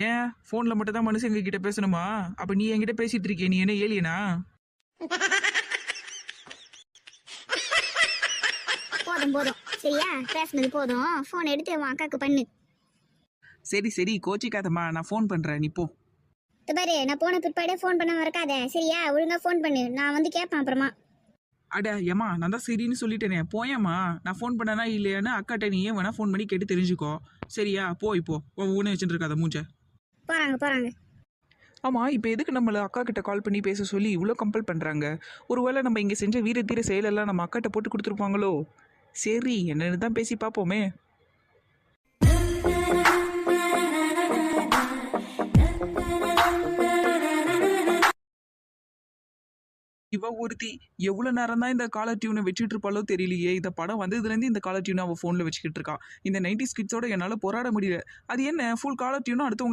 ஏன் ஃபோன்ல மட்டும் தான் மனுஷங்க கிட்ட பேசணுமா? அப்ப நீ என்கிட்ட பேசிட்டு இருக்கியே, நீ என்ன ஏலியனா? போதும் போதும் சரியா, பேசுனது போதும். ஃபோன் எடுத்து உன் அக்காக்கு பண்ணு. சரி சரி கோச்சிக்காதம்மா, நான் ஃபோன் பண்றேன், நீ போ. இது பாரு, நான் போன பிற்பாடே ஃபோன் பண்ண மறக்காத சரியா? ஒழுங்கா ஃபோன் பண்ணு, நான் வந்து கேட்பேன் அப்புறமா. அட ஏம்மா, நான் தான் சரின்னு சொல்லிட்டேனே, போயேம்மா. நான் ஃபோன் பண்ணனா இல்லையான்னு அக்காட்ட நீ ஏன் வேணா ஃபோன் பண்ணி கேட்டு தெரிஞ்சுக்கோ. சரியா? போ இப்போ. ஊனே வச்சுட்டு இருக்காத மூஞ்ச. போறாங்க போறாங்க. ஆமா, இப்போ எதுக்கு நம்மள அக்கா கிட்ட கால் பண்ணி பேச சொல்லி இவ்வளோ கம்பல் பண்றாங்க? ஒருவேளை நம்ம இங்க செஞ்ச வீர தீர செயலெல்லாம் நம்ம அக்காட்ட போட்டு கொடுத்துருப்பாங்களோ? சரி, என்னன்னு தான் பேசி பார்ப்போமே. இவ ஒருத்தி எவ்வளவு நேரம் தான் இந்த காலர் டியூனை வச்சுட்டு இருப்பாளோ தெரியலையே. இந்த படம் வந்ததுலேருந்து இந்த காலர் டியூனை அவள் ஃபோனில் வச்சுக்கிட்டு இருக்கா. இந்த 90s கிட்ஸோட என்னால் போராட முடியல. அது என்ன ஃபுல் காலர் டியூனும் அடுத்தவங்க